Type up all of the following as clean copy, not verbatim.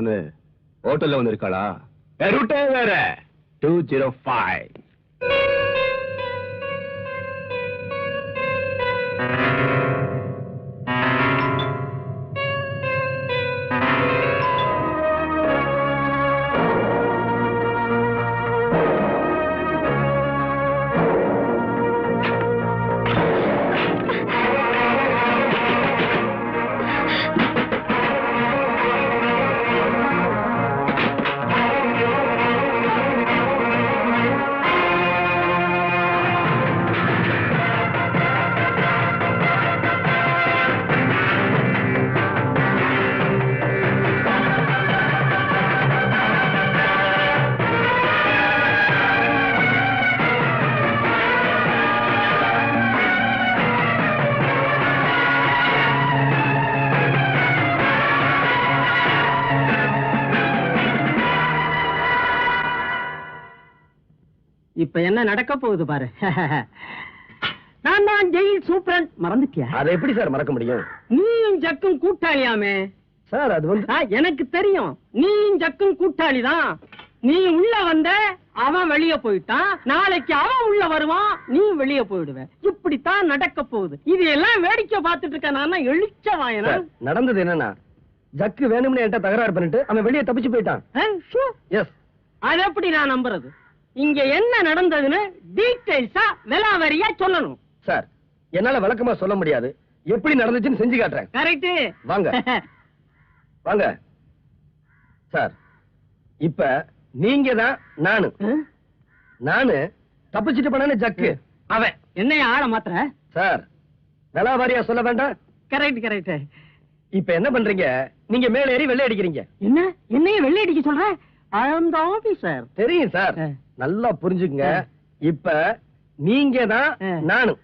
பொண்ணு ஹோட்டல்ல வந்து இருக்காளா? ரூட்டே வேற 205. இப்ப என்ன நடக்க போகுது பாரு. நான் தான் ஜெயில் சூப்பரண்ட். மறந்துட்டியா? அதை எப்படி சார் மறக்க முடியும்? நீயும் ஜக்கும் கூட்டாளியாமே சார். அது வந்து எனக்கு தெரியும். நீயும் ஜக்கும் கூட்டாளிதான். நீ உள்ள வந்த, அவன் வெளியே போயிட்டான். நாளைக்கு அவன் உள்ள வருவான், நீ வெளியே போயிடுவ. இப்படித்தான் நடக்க போகுது. இது எல்லாம் வேடிக்கை பார்த்துட்டு இருக்க நான் எழுச்ச வாயன. நடந்தது என்னன்னா, ஜக்கு வேணும்னு என்கிட்ட தகராறு பண்ணிட்டு அவன் வெளியே தப்பிச்சு போயிட்டான். எஸ். அது எப்படி நான் நம்புறது? இங்க என்ன நடந்ததுன்னு டீடைல்ஸா விலாவரியா சொல்லணும். சார், என்னால விளக்கமா சொல்ல முடியாது. எப்படி நடந்துச்சுன்னு செஞ்சு காட்டுறேன். கரெக்ட். வாங்க வாங்க சார். இப்ப நீங்க தான் நானு தப்பிச்சுட்டு போனானே ஜக்கு, அவன். என்னைய ஆள மாத்திர சார், விலாவாரியா சொல்ல வேண்டாம். Correct correct. இப்ப என்ன பண்றீங்க? நீங்க மேல ஏறி வெள்ளை அடிக்கிறீங்க. என்ன என்னைய வெள்ளை அடிக்க சொல்ற? I am the officer. தெரியும் சார், நல்லா புரிஞ்சுக்குங்க. இப்ப நீங்க தான் நானும்.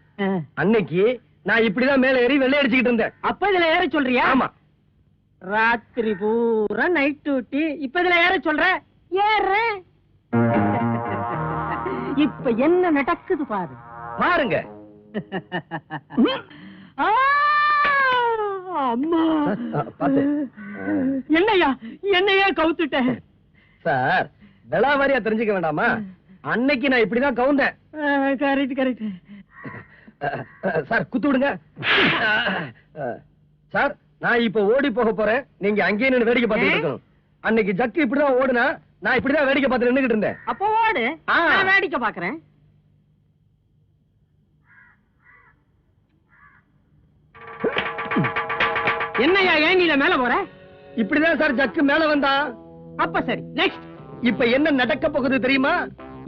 அன்னைக்கு நான் இப்படிதான் மேல ஏறி வெள்ளை அடிச்சுக்கிட்டு இருந்தேன். அப்ப இதுல ஏற சொல்றியா? ஆமா. ராத்திரி பூரா நைட் டியூட்டி. இப்ப இதுல ஏற சொல்ற? ஏறேன். இப்ப என்ன நடக்குது பாரு. பாருங்க. அம்மா பாத்து. என்னையா கவுத்துட்டேன் சார். விலாவாரியா தெரிஞ்சுக்க வேண்டாமா? அன்னைக்கு நான் இப்படிதான் கவுந்தேன். Correct correct. சார், குத்து விடுங்க. சார், நான் இப்ப ஓடி போக போறேன். நீங்க அங்கேயே நின்னு வேடிக்கை பார்த்துட்டு இருக்கணும். அன்னைக்கு ஜக்கு இப்படிதான் ஓடுனா, நான் இப்படிதான் வேடிக்கை பார்த்து நின்னுகிட்டு இருந்தேன். அப்போ ஓடு, நான் வேடிக்கை பாக்குறேன். என்னையா ஏன் மேல போற? இப்படிதான் சார் ஜக்கு மேல வந்தா. அப்ப சரி, நெக்ஸ்ட். இப்ப என்ன நடக்க போகுது தெரியுமா?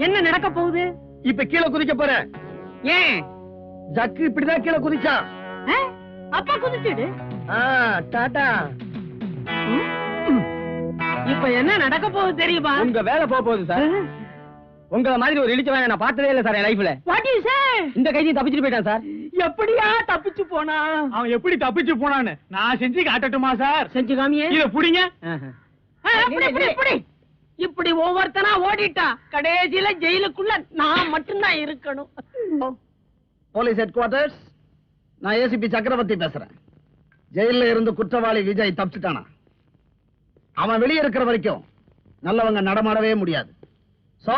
என்ன நடக்க போகுது? இப்ப கீழே குதிக்க போறேன். ஏன்? ஜக்கு இப்படிதான் கீழே குதிச்சான். அப்ப குதிச்சிடு. டாடா. இப்ப என்ன நடக்க போகுது தெரியுமா? உங்க வேலை போகுது சார். உங்கள மாதிரி ஒரு இழிச்சவன் நான் பார்த்ததே இல்ல சார் என் லைஃப்ல. What you say? இந்த கைதி தப்பிச்சிட்டு போயிட்டான் சார். எப்படியா தப்பிச்சு போனா? அவன் எப்படி தப்பிச்சு போனான்னு நான் செஞ்சு காட்டட்டுமா சார்? செஞ்சு காமியே. இத புடிங்க. இப்படி ஒவ்வொருத்தனா ஓடிட்டா கடைசியில ஜெயிலுக்குள்ள நான் மட்டும்தான் இருக்கணும். போலீஸ் ஹெட் குவார்டர்ஸ், நான் ஏசிபி சக்கரவர்த்தி பேசுறேன். ஜெயில இருந்து குற்றவாளி விஜய் தப்பிச்சுட்டானா? அவன் வெளியே இருக்கிற வரைக்கும் நல்லவங்க நடமாடவே முடியாது. சோ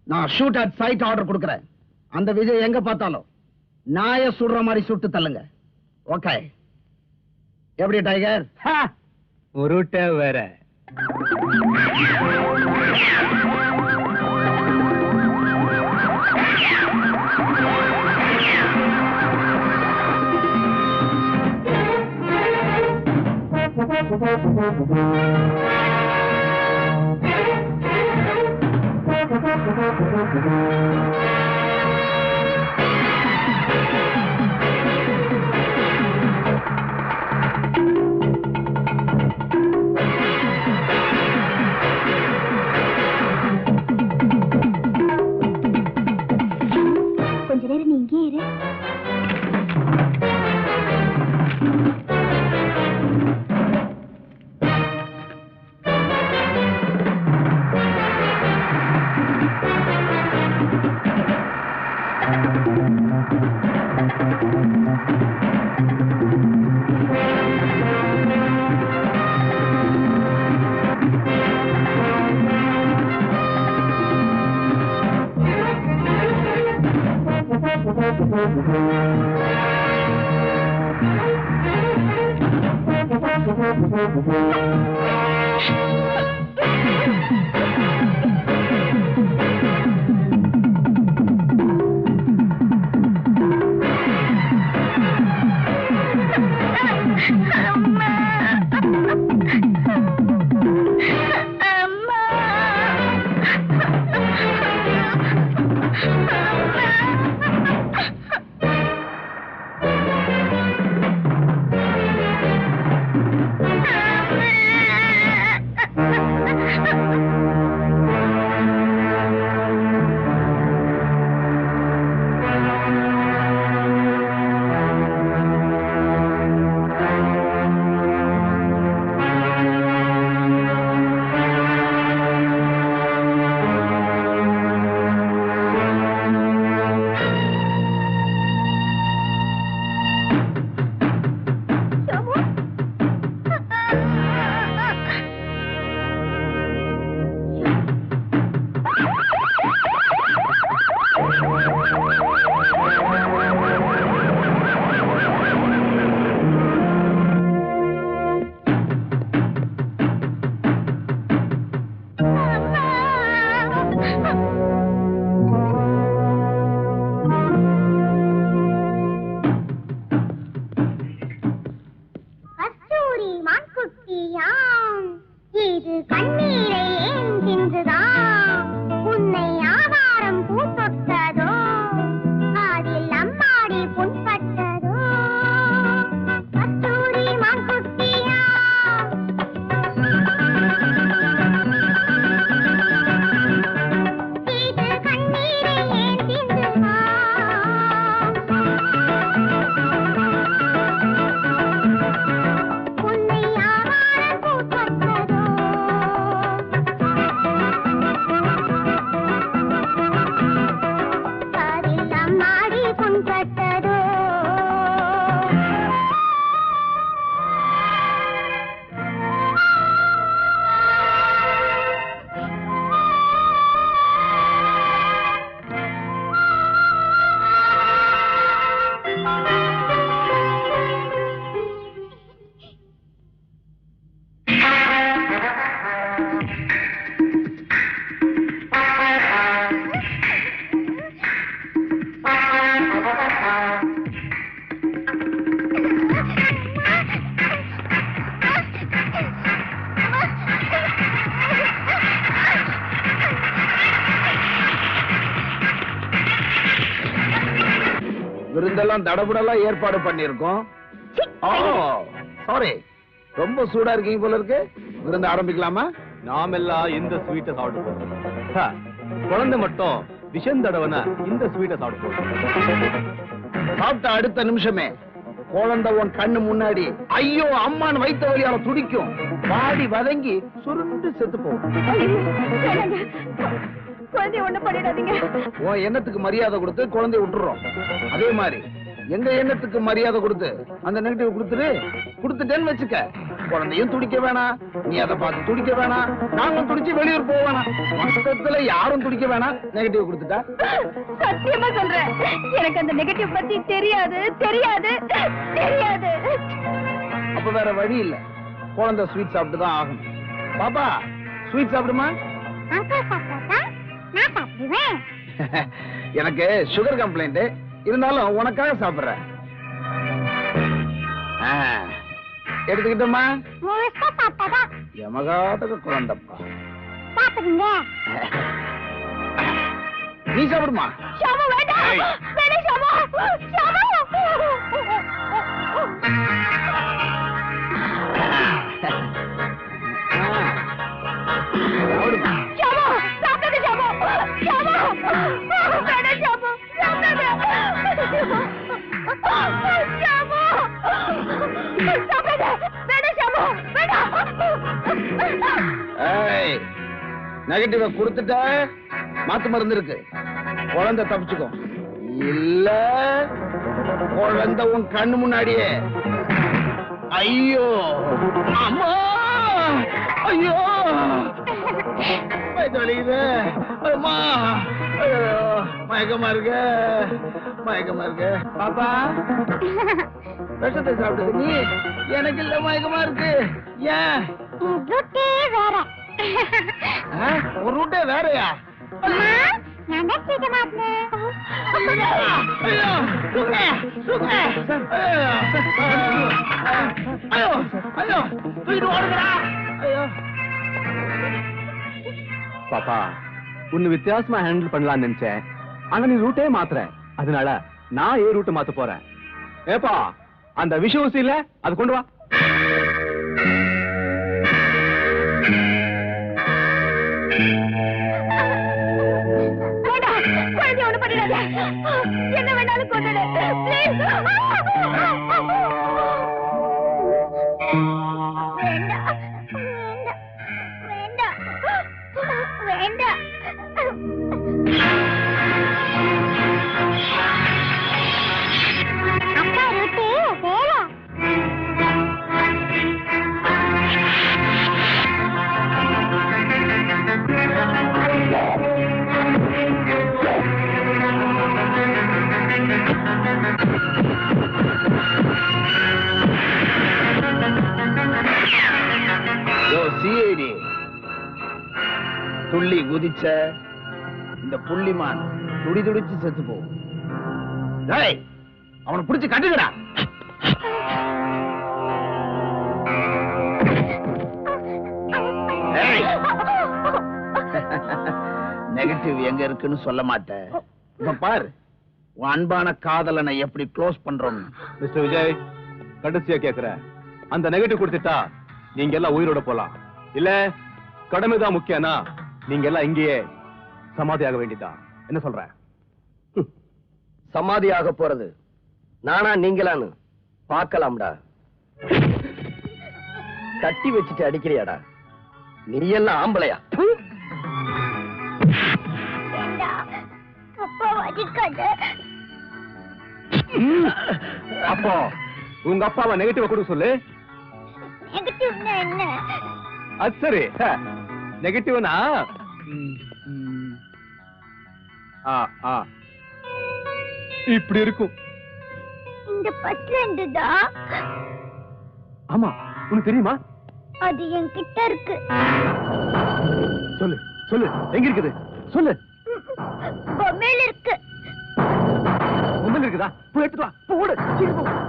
நான் ஷூட் அட் சைட் ஆர்டர் கொடுக்கிறேன். அந்த விஜய் எங்க பார்த்தாலும் நாய சுடுற மாதிரி சுட்டு தள்ளுங்க. ஓகே? எப்படி டைகர்? உருட்ட வேற. கொஞ்ச நேரம் நீ இங்கே இரு. விருந்தெல்லாம் தடபுடலாம் ஏற்பாடு பண்ணிருக்கோம். சாரி, ரொம்ப சூடா இருக்கீங்க போல இருக்கு. விருந்து ஆரம்பிக்கலாமா? நாமெல்லாம் இந்த ஸ்வீட்டை சாப்பிட்டு போறோம். குழந்தை மட்டும் விஷம் தடவன இந்த ஸ்வீட்டை சாப்பிட்டு போறோம். சாப்பிட்ட அடுத்த நிமிஷமே குழந்தை உன் கண்ணு முன்னாடி ஐயோ அம்மான் வைத்த வழியால துடிக்கும், பாடி வதங்கி சுருண்டு செத்து போகும். குழந்தைய ஒண்ணு பண்ணிடாதீங்க. உன் எண்ணத்துக்கு மரியாதை கொடுத்து குழந்தைய விட்டுறோம். அதே மாதிரி எங்க எண்ணத்துக்கு மரியாதை கொடுத்து அந்த நெகட்டிவ் கொடுத்துட்டேன்னு வச்சுக்க, குழந்தையும் துடிக்க வேணாம், நீ அதை பார்த்து துடிக்க வேணாம், நாங்களும் துடிச்சு வெளியூர் போக வேணாம், மொத்தத்துல யாரும் துடிக்க வேணாம். நெகட்டிவ் கொடுத்துட்டா சத்தியமா சொல்றேன், எனக்கு அந்த நெகட்டிவ் பத்தி தெரியாது தெரியாது தெரியாது. அப்ப வேற வழி இல்ல, குழந்தை ஸ்வீட் சாப்பிட்டு தான் ஆகணும். பாப்பா ஸ்வீட் சாப்பிடுமா? எனக்கு சுகர் கம்ப்ளைண்ட் இருந்தாலும் உனக்காக சாப்பிடுறேன். எடுத்துக்கிட்டோமா? எமகாட்டுக்கு குழந்தைப்பா. நீ சாப்பிடுமா? நெகட்டிவ கொடுத்துட்ட, மாத்து மருந்து இருக்கு, குழந்தை தப்பிச்சுக்கும். இல்ல குழந்தை உன் கண்ணு முன்னாடியே ஐயோ அம்மா ஐயோ வலிக்குது. அம்மா மயக்கமா இருக்கு மயக்கமா இருக்கு பாப்பா விஷத்தை சாப்பிட்டது நீ எனக்கு இல்ல மயக்கமா இருக்கு ஏன் வேற ஒரு ரூட்டே வேறயா நான் கேட்க மாட்டேன் பாப்பா உன்னை வித்தியாசமா ஹேண்டில் பண்ணலாம்னு நினைச்சேன் ஆனா நீ ரூட்டே மாத்துற அதனால நான் ரூட்டை மாத்த போறேன் ஏப்பா அந்த விஷ ஊசி இல்ல அது கொண்டு வா ஒண்ணு பண்ணிடாத என்ன வேணாலும் கொண்டுடு வேண்டாம் அப்பா ரூட்டு வேலை சிஐடி துள்ளி குதிச்ச இந்த புள்ளிமான் துடி துடிச்சு செத்து போகும் அவனை பிடிச்சு கட்டுக்கடா நெகட்டிவ் எங்க இருக்குன்னு சொல்ல மாட்டேன் இப்ப பாரு உன் அன்பான காதலனை எப்படி க்ளோஸ் பண்றோம். மிஸ்டர் விஜய் கடைசியா கேக்குறேன், அந்த நெகட்டிவ் கொடுத்துட்டா நீங்க எல்லாம் உயிரோட போலாம், இல்ல கடமைதான் முக்கியம்னா நீங்க எல்லாம் இங்கேயே சமாதியாக வேண்டியதான். என்ன சொல்ற? சமாதியாக போறது நானா நீங்களான்னு பார்க்கலாம்டா. கட்டி வச்சுட்டு அடிக்கிறியாடா? நீ எல்லாம் ஆம்பளையா? அப்போ உங்க அப்பாவை நெகட்டிவ் கொடுக்க சொல்லு. என்ன? அது சரி, நெகட்டிவ்னா இப்படி இருக்கும். இந்த பஸ்ல இருந்துதான். ஆமா, உனக்கு தெரியுமா? அது என்கிட்ட இருக்கு. சொல்லு சொல்லு, எங்க இருக்குது சொல்லு. பொம்மையில இருக்கு. பொம்மையில இருக்குதா? போய் எடுத்துட்டு வா, போடு சீக்கிரம்.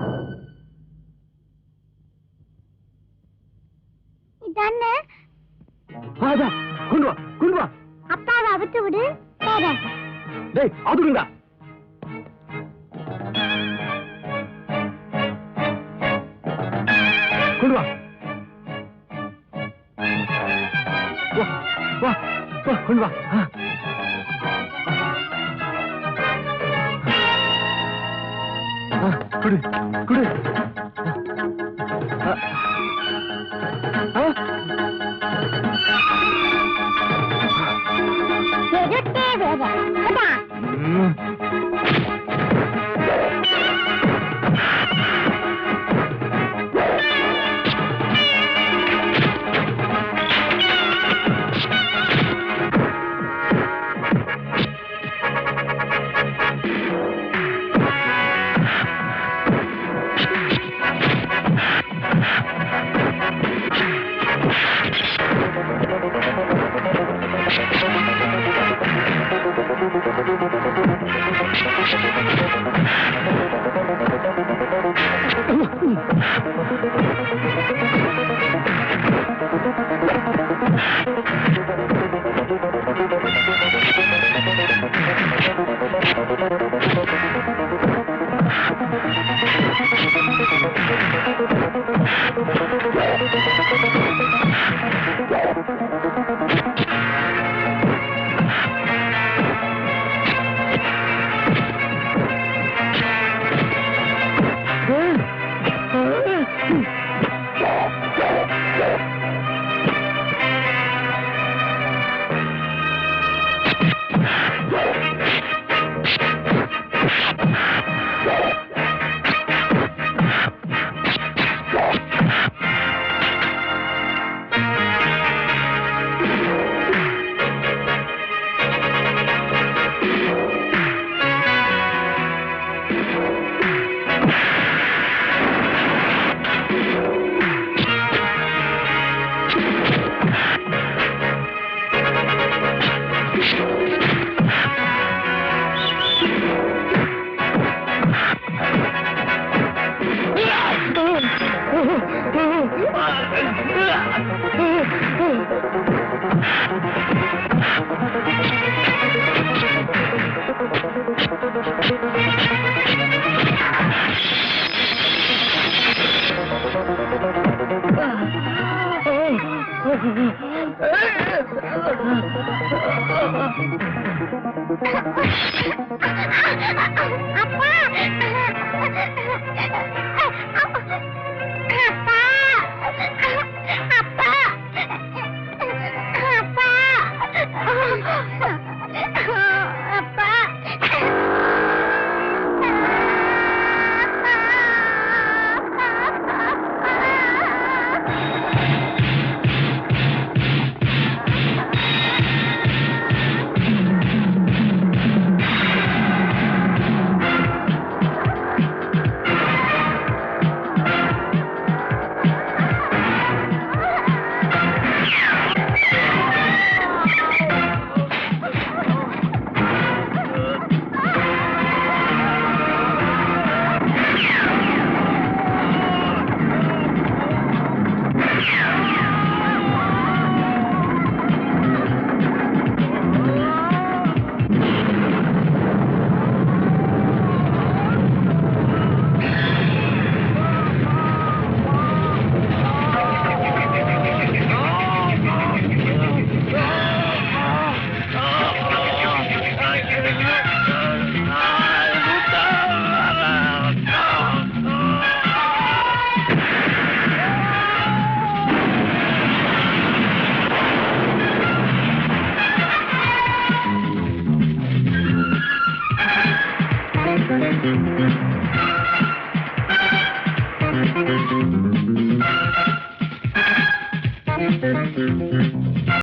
இதானே? அதான், கொண்டு வா கொண்டு வா. அப்பாவை அவுத்து விடு. டேய் அதுடா. கொண்டு வா வா வா வா, கொண்டு வா. குடு குடு.